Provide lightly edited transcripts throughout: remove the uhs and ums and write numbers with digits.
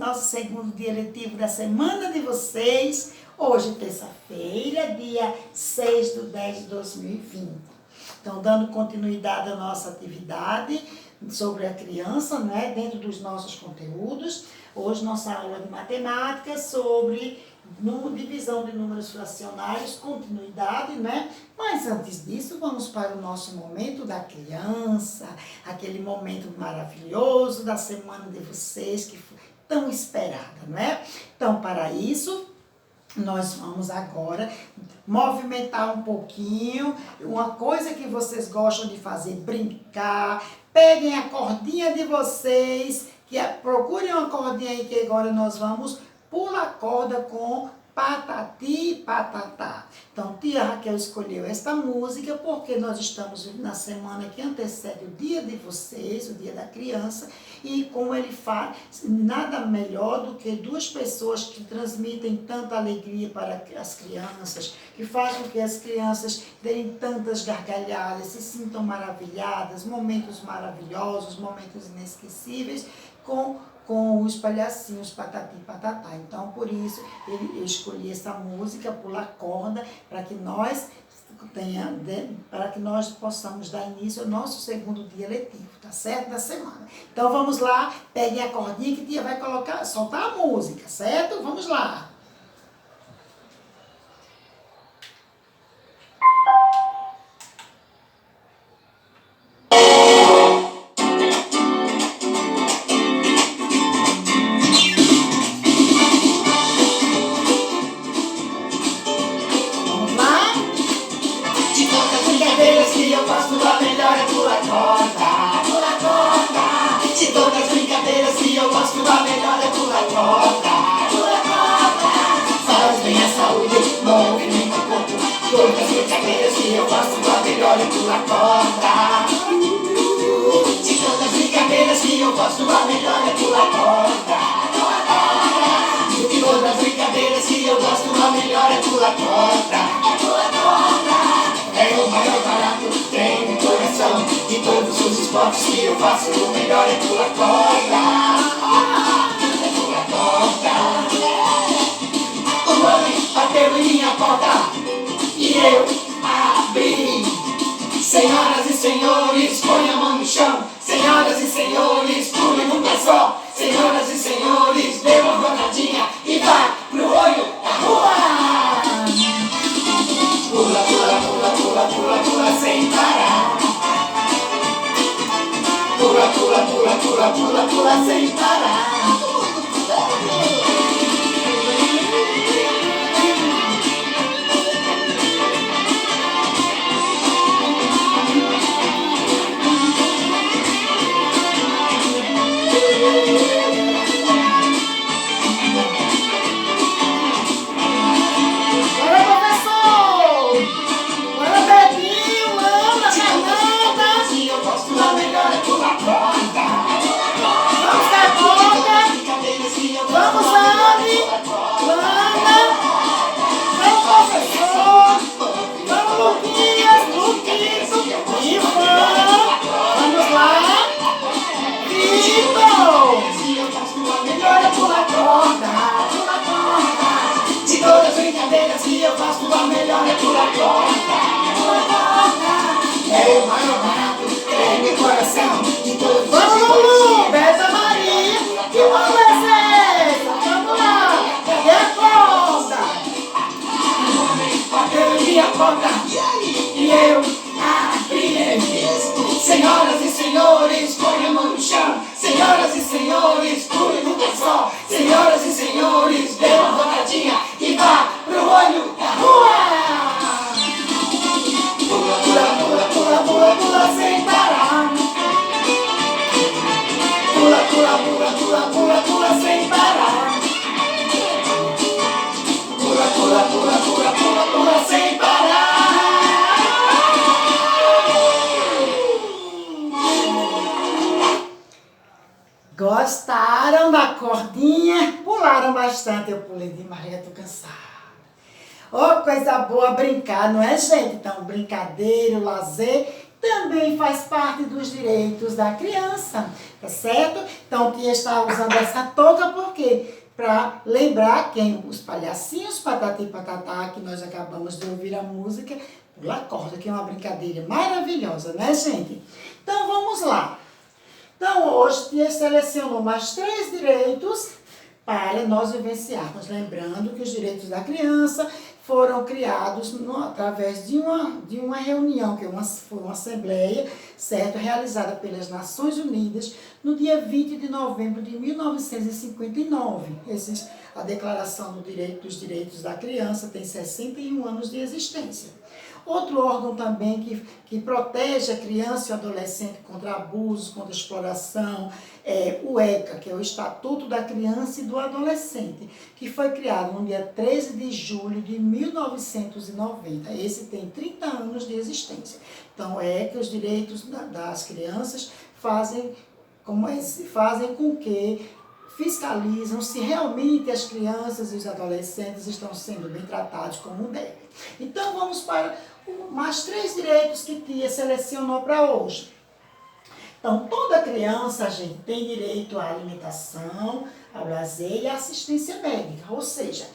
nosso segundo dia letivo da semana de vocês. Hoje, terça-feira, dia 6/10/2020. Então, dando continuidade à nossa atividade sobre a criança, né, dentro dos nossos conteúdos. Hoje, nossa aula de matemática sobre divisão de números fracionários, continuidade, né? Mas antes disso, vamos para o nosso momento da criança, aquele momento maravilhoso da semana de vocês, que foi tão esperada, né? Então, para isso, nós vamos agora movimentar um pouquinho, uma coisa que vocês gostam de fazer, brincar. Peguem a cordinha de vocês, procurem uma cordinha aí que agora nós vamos pular a corda com patati e patatá. Então, tia Raquel escolheu esta música porque nós estamos na semana que antecede o dia de vocês, o dia da criança, e como ele fala, nada melhor do que duas pessoas que transmitem tanta alegria para as crianças, que fazem com que as crianças deem tantas gargalhadas, se sintam maravilhadas, momentos maravilhosos, momentos inesquecíveis, com os palhacinhos patati e patatá. Então, por isso, eu escolhi essa música, Pular Corda, para que nós possamos dar início ao nosso segundo dia letivo, tá certo? Da semana. Então, vamos lá, peguem a cordinha que a tia vai soltar a música, certo? Vamos lá. Que eu faço, o melhor é pular corda. É pular corda. O homem bateu em minha porta e eu abri. Senhoras e senhores, põe a mão no chão. Senhoras e senhores, pule num pé só. Senhoras e senhores, dê uma rodadinha e vá pro olho da rua. Pula, pula, pula, pula, pula, pula sem parar. Pula, pula, pula, pula, pula, pula sem parar. Bora, professor! Bora, Betinho, Ana, Fernanda! Se eu gosto, a melhor é pular corda. Vamos, Cartoca! Vamos, Anne! Lana! Vamos, professor! Vamos, Luquinhas! Luquito! Ivan! Vamos lá! Vitor! Melhor é pular corda. Pular corda. De todas as brincadeiras que eu faço, a melhor é pular corda. Pular corda. É o maior barato, treme o coração de todos. Vamos, Lulu! Beta Maria! Que mão é essa? Vamos lá! Cadê a corda? Bateu em minha porta e eu abri. Senhoras e senhores, põe a mão no chão. Senhoras e senhores, pule no pé só. Senhoras e senhores, dê uma rodadinha e vá pro olho da rua. Pula, pula, pula, pula, pula, pula sem parar. Pula, pula, pula, pula, pula, pula sem parar. Pula, pula, pula, pula, pula, pula sem parar. Gostaram da cordinha? Pularam bastante, eu pulei demais, já tô cansada. Ô, coisa boa brincar, não é, gente? Então, brincadeira, lazer também faz parte dos direitos da criança, tá certo? Então, que está usando essa touca, por quê? Para lembrar quem? Os palhacinhos Patati e Patatá, que nós acabamos de ouvir a música Pula Corda, que é uma brincadeira maravilhosa, né, gente? Então, vamos lá. Então, hoje, eu selecionou mais 3 direitos para nós vivenciarmos. Lembrando que os direitos da criança foram criados através de uma reunião, que foi uma assembleia, certo? Realizada pelas Nações Unidas no dia 20 de novembro de 1959. A Declaração dos Direitos da Criança tem 61 anos de existência. Outro órgão também que protege a criança e o adolescente contra abusos, contra exploração, é o ECA, que é o Estatuto da Criança e do Adolescente, que foi criado no dia 13 de julho de 1990. Esse tem 30 anos de existência. Então, é que os direitos das crianças fazem com que fiscalizam se realmente as crianças e os adolescentes estão sendo bem tratados como devem. Então, vamos para mais 3 direitos que Tia selecionou para hoje. Então, toda criança, gente, tem direito à alimentação, ao lazer e à assistência médica. Ou seja,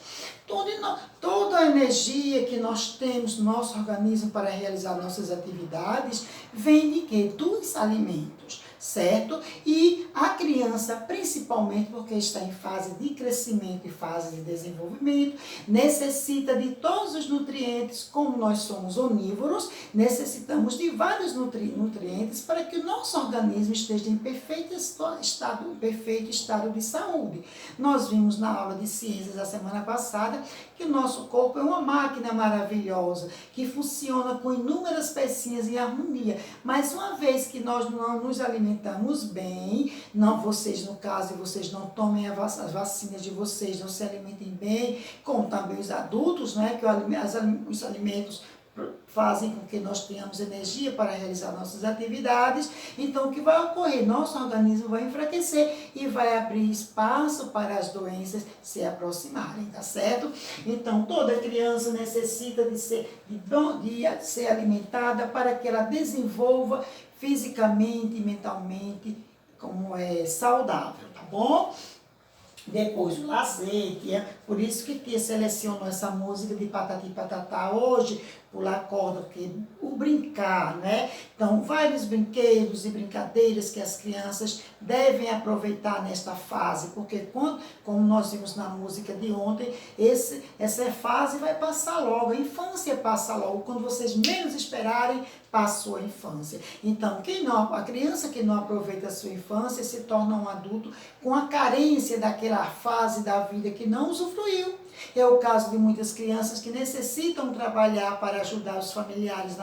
toda a energia que nós temos no nosso organismo para realizar nossas atividades vem de quê? Dos alimentos, certo? E a criança, principalmente porque está em fase de crescimento e fase de desenvolvimento, necessita de todos os nutrientes. Como nós somos onívoros, necessitamos de vários nutrientes para que o nosso organismo esteja em perfeito estado de saúde. Nós vimos na aula de ciências da semana passada que o nosso corpo é uma máquina maravilhosa, que funciona com inúmeras pecinhas em harmonia. Mas uma vez que nós não nos alimentamos bem, não vocês no caso, vocês não tomem as vacinas de vocês, não se alimentem bem, como também os adultos, né, que os alimentos fazem com que nós tenhamos energia para realizar nossas atividades. Então, o que vai ocorrer? Nosso organismo vai enfraquecer e vai abrir espaço para as doenças se aproximarem, tá certo? Então, toda criança necessita de ser alimentada para que ela desenvolva fisicamente e mentalmente como é saudável, tá bom? Depois o lazer, que é por isso que Tia selecionou essa música de Patati Patatá hoje, pular corda, porque o brincar, né? Então, vários brinquedos e brincadeiras que as crianças devem aproveitar nesta fase, porque como nós vimos na música de ontem, essa fase vai passar logo, a infância passa logo, quando vocês menos esperarem, passou a infância. Então, a criança que não aproveita a sua infância se torna um adulto com a carência daquela fase da vida que não usufruiu. É o caso de muitas crianças que necessitam trabalhar para ajudar os familiares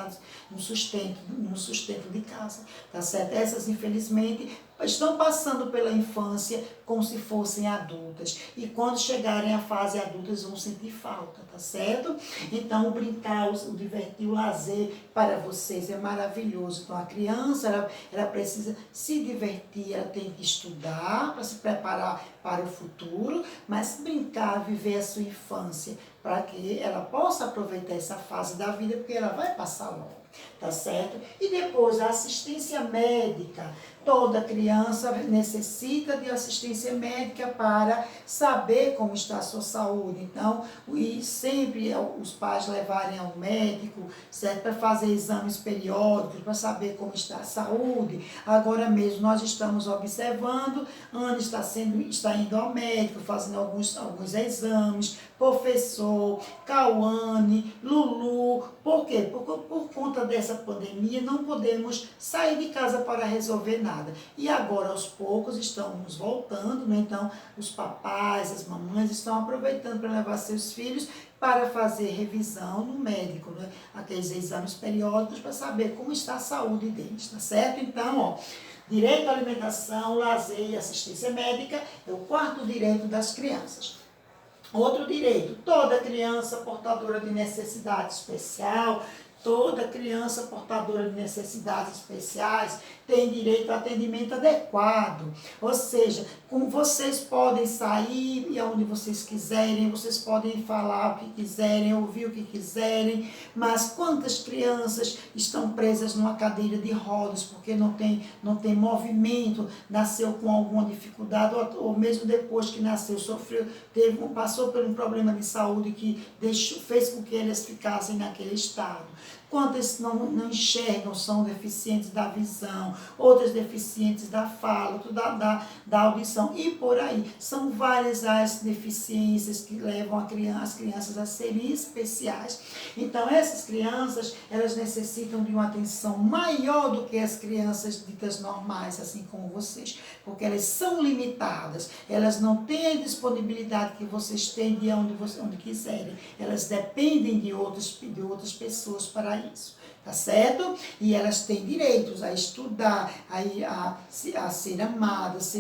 no sustento de casa, tá certo? Essas, infelizmente, estão passando pela infância como se fossem adultas. E quando chegarem à fase adulta, eles vão sentir falta, tá certo? Então, o brincar, o divertir, o lazer para vocês é maravilhoso. Então, a criança, ela precisa se divertir, ela tem que estudar para se preparar para o futuro, mas brincar, viver a sua infância, para que ela possa aproveitar essa fase da vida, porque ela vai passar logo, tá certo? E depois a assistência médica. Toda criança necessita de assistência médica para saber como está a sua saúde. Então, e sempre os pais levarem ao médico, certo? Para fazer exames periódicos, para saber como está a saúde. Agora mesmo nós estamos observando, Ana está indo ao médico, fazendo alguns exames, professor, Cauane, Lulu. Por quê? Por conta dessa pandemia não podemos sair de casa para resolver nada. E agora, aos poucos, estamos voltando, né? Então, os papais, as mamães estão aproveitando para levar seus filhos para fazer revisão no médico, né? Aqueles exames periódicos para saber como está a saúde deles, tá certo? Então, ó, direito à alimentação, lazer e assistência médica é o 4º direito das crianças. Outro direito, toda criança portadora de necessidade especial, toda criança portadora de necessidades especiais tem direito a atendimento adequado, ou seja, Como vocês podem sair e aonde vocês quiserem, vocês podem falar o que quiserem, ouvir o que quiserem, mas quantas crianças estão presas numa cadeira de rodas porque não tem movimento, nasceu com alguma dificuldade, ou mesmo depois que nasceu, passou por um problema de saúde que fez com que elas ficassem naquele estado. Quantas não enxergam, são deficientes da visão, outras deficientes da fala, da audição e por aí. São várias as deficiências que levam as crianças a serem especiais. Então, essas crianças, elas necessitam de uma atenção maior do que as crianças ditas normais, assim como vocês, porque elas são limitadas, elas não têm a disponibilidade que vocês têm de onde quiserem, elas dependem de outras pessoas para isso, tá certo? E elas têm direitos a estudar, a ser amadas,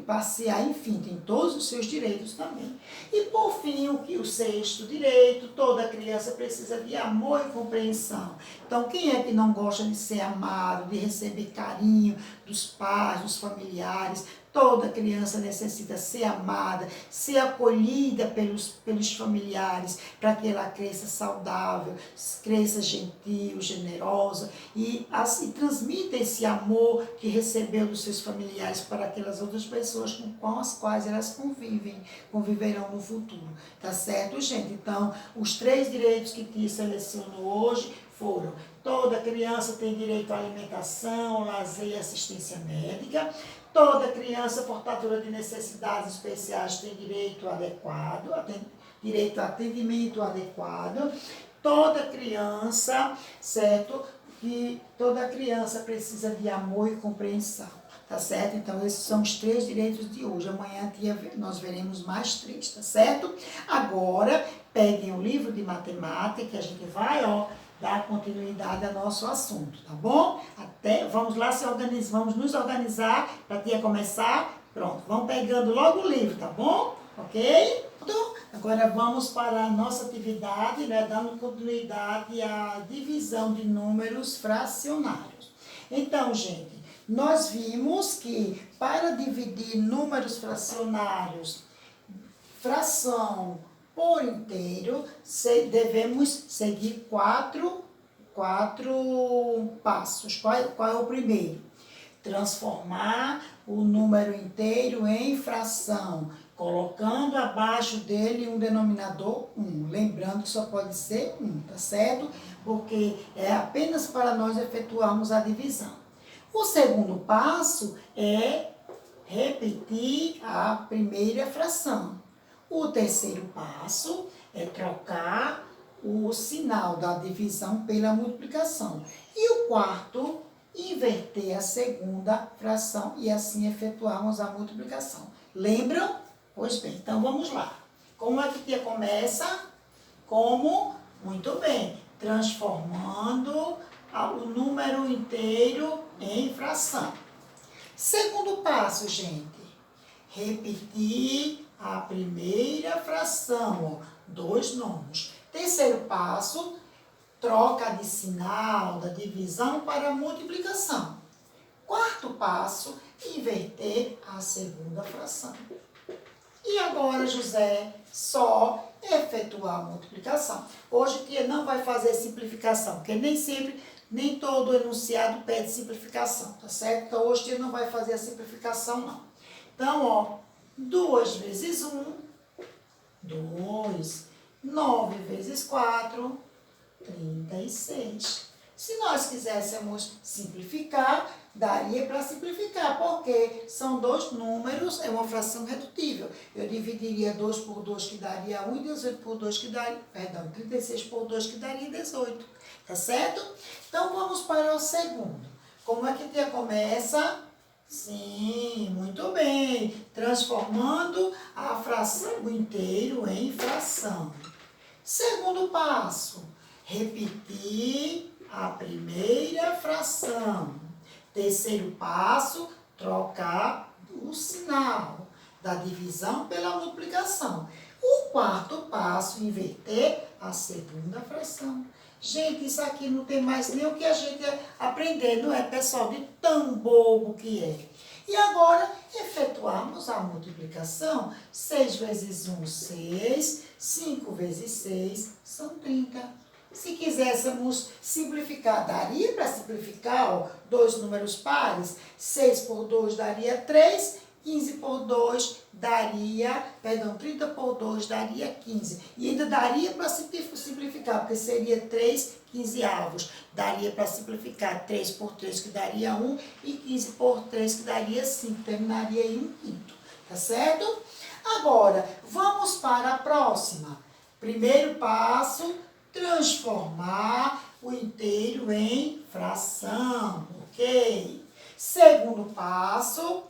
passear, enfim, tem todos os seus direitos também. E por fim, o sexto direito, toda criança precisa de amor e compreensão. Então, quem é que não gosta de ser amado, de receber carinho dos pais, dos familiares? Toda criança necessita ser amada, ser acolhida pelos familiares, para que ela cresça saudável, cresça gentil, generosa e transmita esse amor que recebeu dos seus familiares para aquelas outras pessoas com as quais elas conviverão no futuro. Tá certo, gente? Então, os 3 direitos que te selecionou hoje foram: toda criança tem direito à alimentação, lazer e assistência médica. Toda criança portadora de necessidades especiais tem direito adequado, direito a atendimento adequado. Toda criança, certo? Que toda criança precisa de amor e compreensão, tá certo? Então, esses são os 3 direitos de hoje. Amanhã nós veremos mais 3, tá certo? Agora, peguem o livro de matemática que a gente vai, dar continuidade ao nosso assunto, tá bom? Vamos lá vamos nos organizar para a tia começar. Pronto, vamos pegando logo o livro, tá bom? Ok? Então, agora vamos para a nossa atividade, né, dando continuidade à divisão de números fracionários. Então, gente, nós vimos que para dividir números fracionários, fração por inteiro, devemos seguir quatro passos. Qual é o primeiro? Transformar o número inteiro em fração, colocando abaixo dele um denominador 1. Lembrando que só pode ser 1, tá certo? Porque é apenas para nós efetuarmos a divisão. O segundo passo é repetir a primeira fração. O terceiro passo é trocar o sinal da divisão pela multiplicação. E o quarto, inverter a segunda fração e assim efetuarmos a multiplicação. Lembram? Pois bem, então vamos lá. Como é que a tia começa? Muito bem, transformando o número inteiro em fração. Segundo passo, gente, repetir a primeira fração, 2 números. Terceiro passo, troca de sinal da divisão para a multiplicação. Quarto passo, inverter a segunda fração. E agora, José, só efetuar a multiplicação. Hoje, a tia não vai fazer simplificação, porque nem todo enunciado pede simplificação, tá certo? Então, hoje a tia não vai fazer a simplificação, não. Então, 2 vezes 1, 2. 9 vezes 4, 36. Se nós quiséssemos simplificar, daria para simplificar, porque são 2 números, é uma fração redutível. Eu dividiria 2 por 2, que daria 1, e 18 por 2, 36 por 2, que daria 18. Tá certo? Então, vamos para o segundo. Como é que a tia começa? Sim, muito bem. Transformando a fração, o inteiro em fração. Segundo passo, repetir a primeira fração. Terceiro passo, trocar o sinal da divisão pela multiplicação. O quarto passo, inverter a segunda fração. Gente, isso aqui não tem mais nem o que a gente aprender, não é, pessoal? De tão bobo que é. E agora, efetuarmos a multiplicação. 6 vezes 1, 6. 5 vezes 6 são 30. Se quiséssemos simplificar, daria para simplificar, ó, dois números pares. 6 por 2 daria 3. 15 por 2 daria, 30 por 2 daria 15. E ainda daria para simplificar, porque seria 3 quinzeavos. Daria para simplificar 3 por 3, que daria 1, e 15 por 3, que daria 5. Terminaria em 1/5. Tá certo? Agora, vamos para a próxima. Primeiro passo, transformar o inteiro em fração, ok? Segundo passo,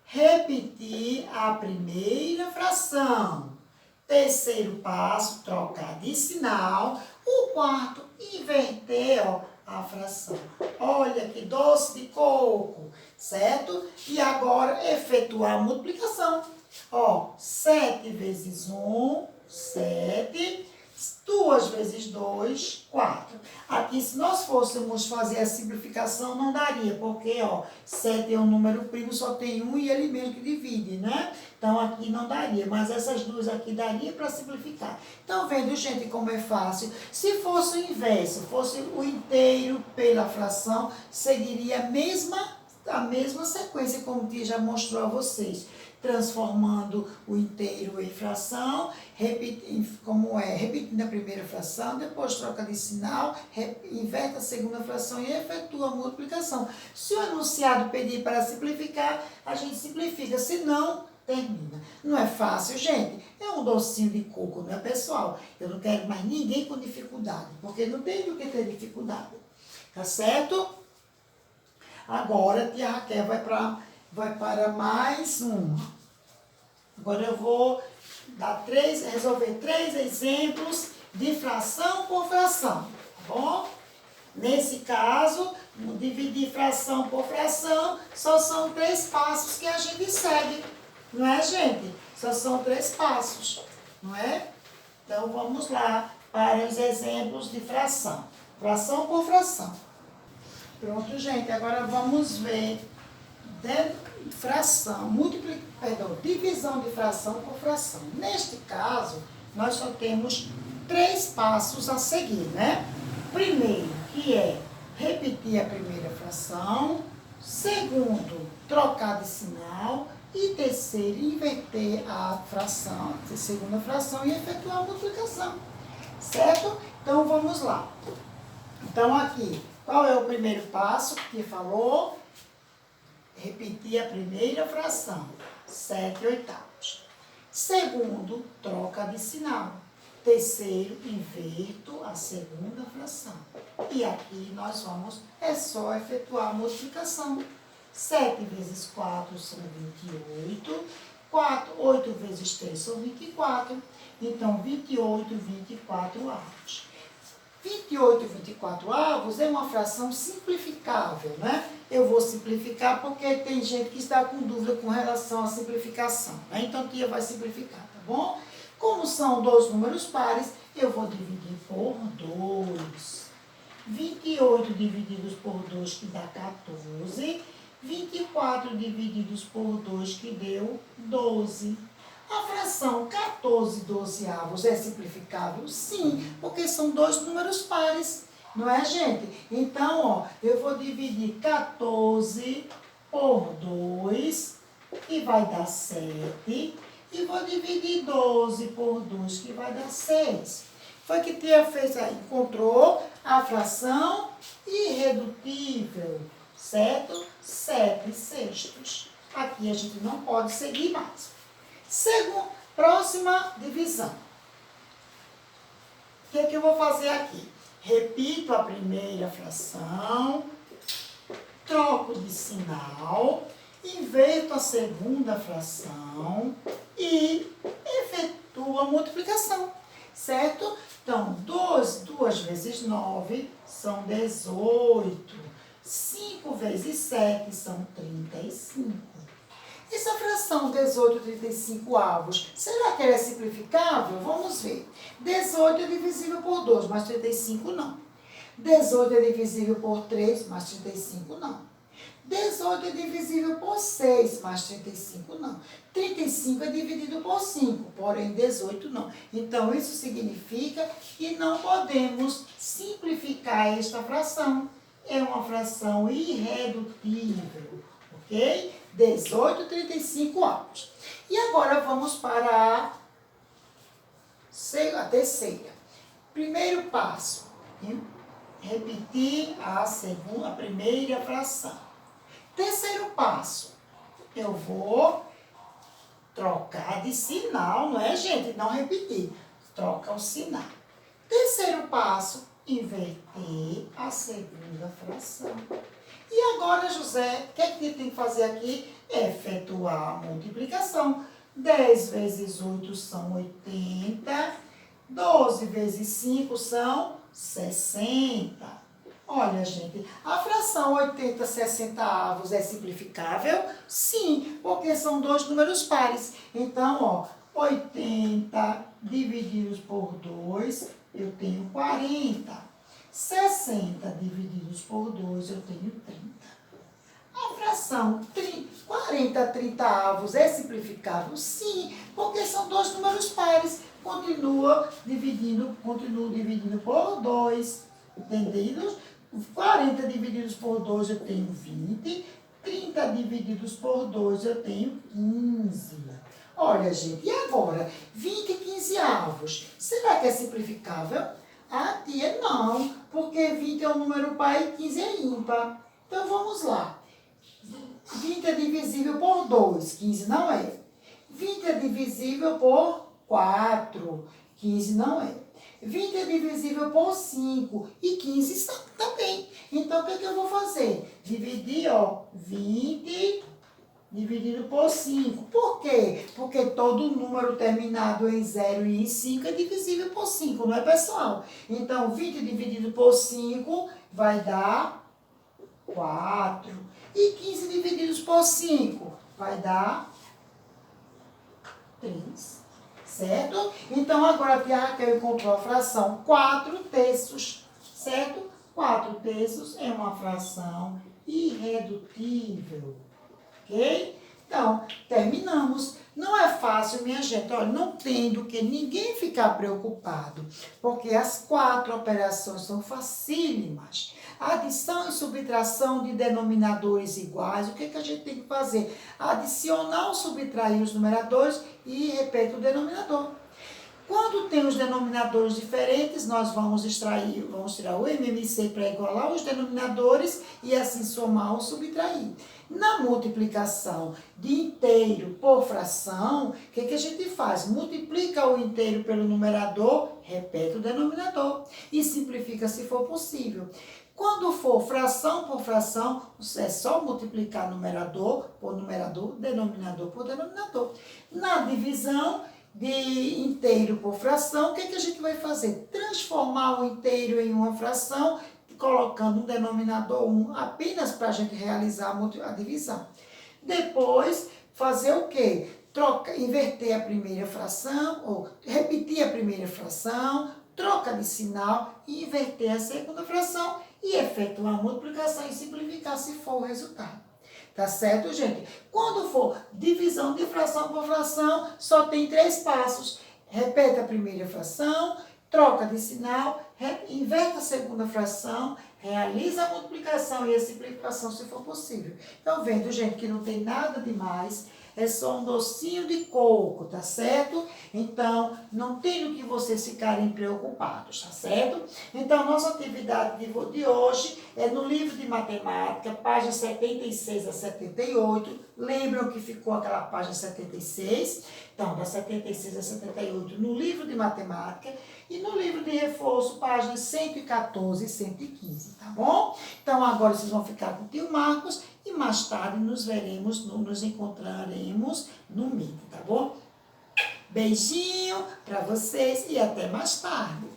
repetir a primeira fração. Terceiro passo, trocar de sinal. O quarto, inverter, ó, a fração. Olha que doce de coco, certo? E agora, efetuar a multiplicação. Ó, 7 vezes 1, 7. 2 vezes 2, 4. Aqui, se nós fôssemos fazer a simplificação, não daria, porque, ó, 7 é um número primo, só tem 1 e ele mesmo que divide, né? Então, aqui não daria, mas essas duas aqui daria para simplificar. Então, vendo, gente, como é fácil. Se fosse o inverso, fosse o inteiro pela fração, seguiria a mesma sequência, como o tia já mostrou a vocês. Transformando o inteiro em fração, repetindo a primeira fração, depois troca de sinal, inverte a segunda fração e efetua a multiplicação. Se o enunciado pedir para simplificar, a gente simplifica, se não, termina. Não é fácil, gente? É um docinho de coco, não é, pessoal? Eu não quero mais ninguém com dificuldade, porque não tem do que ter dificuldade. Tá certo? Agora, a tia Raquel vai para mais uma. Agora eu vou resolver 3 exemplos de fração por fração, tá bom? Nesse caso, dividir fração por fração, só são 3 passos que a gente segue, não é, gente? Só são 3 passos, não é? Então, vamos lá para os exemplos de fração. Fração por fração. Pronto, gente, agora vamos ver divisão de fração por fração. Neste caso, nós só temos 3 passos a seguir, né? Primeiro, que é repetir a primeira fração. Segundo, trocar de sinal. E terceiro, inverter a fração, a segunda fração e efetuar a multiplicação. Certo? Então, vamos lá. Então, aqui, qual é o primeiro passo que falou? Repetir a primeira fração, 7/8. Segundo, troca de sinal. Terceiro, inverto a segunda fração. E aqui nós é só efetuar a multiplicação. 7 vezes 4 são 28. 8 vezes 3 são 24. Então, 28, 24 avos. 28 e 24 avos é uma fração simplificável, né? Eu vou simplificar porque tem gente que está com dúvida com relação à simplificação, né? Então, a tia vai simplificar, tá bom? Como são 2 números pares, eu vou dividir por 2. 28 divididos por 2, que dá 14. 24 divididos por 2, que deu 12. A fração 14 dozeavos é simplificável? Sim, porque são 2 números pares, não é, gente? Então, ó, eu vou dividir 14 por 2, que vai dar 7, e vou dividir 12 por 2, que vai dar 6. Foi que tia fez aí, encontrou a fração irredutível, certo? 7/6. Aqui a gente não pode seguir mais. Próxima divisão. O que é que eu vou fazer aqui? Repito a primeira fração, troco de sinal, inverto a segunda fração e efetuo a multiplicação, certo? Então, 2 vezes 9 são 18. 5 vezes 7 são 35. Essa fração 18 e 35 avos, será que ela é simplificável? Vamos ver. 18 é divisível por 2, mas 35 não. 18 é divisível por 3, mas 35 não. 18 é divisível por 6, mas 35 não. 35 é dividido por 5, porém 18 não. Então, isso significa que não podemos simplificar esta fração. É uma fração irredutível, ok? 18, 35 avos. E agora vamos para a terceira. Primeiro passo, repetir a primeira fração. Terceiro passo, eu vou trocar de sinal, não é, gente? Não repetir, troca o sinal. Terceiro passo, inverter a segunda fração. E agora, José, o que é que tem que fazer aqui? Efetuar a multiplicação. 10 vezes 8 são 80, 12 vezes 5 são 60. Olha, gente, a fração 80 60avos é simplificável? Sim, porque são dois números pares. Então, ó, 80 divididos por 2, eu tenho 40. 60 divididos por 2, eu tenho 30. A fração 40 30avos é simplificável? Sim, porque são dois números pares. Continuo dividindo por 2. Entendidos? 40 divididos por 2 eu tenho 20. 30 divididos por 2 eu tenho 15. Olha, gente, e agora? 20 e 15avos. Será que é simplificável? Ah, tia, não, porque 20 é um número par e 15 é ímpar. Então, vamos lá. 20 é divisível por 2, 15 não é. 20 é divisível por 4, 15 não é. 20 é divisível por 5 e 15 também. Então, o que eu vou fazer? Dividir, ó, 20 dividido por 5. Por quê? Porque todo número terminado em 0 e em 5 é divisível por 5, não é, pessoal? Então, 20 dividido por 5 vai dar 4. E 15 divididos por 5 vai dar 3. Certo? Então, agora a tia Raquel encontrou a fração 4/3, certo? 4/3 é uma fração irredutível, ok? Então, terminamos. Não é fácil, minha gente. Olha, não tem do que ninguém ficar preocupado, porque as 4 operações são facílimas. Adição e subtração de denominadores iguais. O que a gente tem que fazer? Adicionar ou subtrair os numeradores e repete o denominador. Quando tem os denominadores diferentes, nós vamos tirar o MMC para igualar os denominadores e assim somar ou subtrair. Na multiplicação de inteiro por fração, o que a gente faz? Multiplica o inteiro pelo numerador, repete o denominador e simplifica se for possível. Quando for fração por fração, é só multiplicar numerador por numerador, denominador por denominador. Na divisão de inteiro por fração, o que a gente vai fazer? Transformar o inteiro em uma fração, colocando um denominador 1 apenas para a gente realizar a divisão. Depois, fazer o quê? Inverter a primeira fração, ou repetir a primeira fração, troca de sinal e inverter a segunda fração e efetuar a multiplicação e simplificar se for o resultado. Tá certo, gente? Quando for divisão de fração por fração, só tem 3 passos. Repete a primeira fração, troca de sinal, inverte a segunda fração, realiza a multiplicação e a simplificação se for possível. Então, vendo, gente, que não tem nada demais, é só um docinho de coco, tá certo? Então, não tem o que vocês ficarem preocupados, tá certo? Então, nossa atividade de hoje é no livro de matemática, páginas 76 a 78. Lembram que ficou aquela página 76? Então, da 76 a 78 no livro de matemática e no livro de reforço, páginas 114 e 115, tá bom? Então, agora vocês vão ficar com o tio Marcos e mais tarde nos encontraremos no Meet, tá bom? Beijinho para vocês e até mais tarde.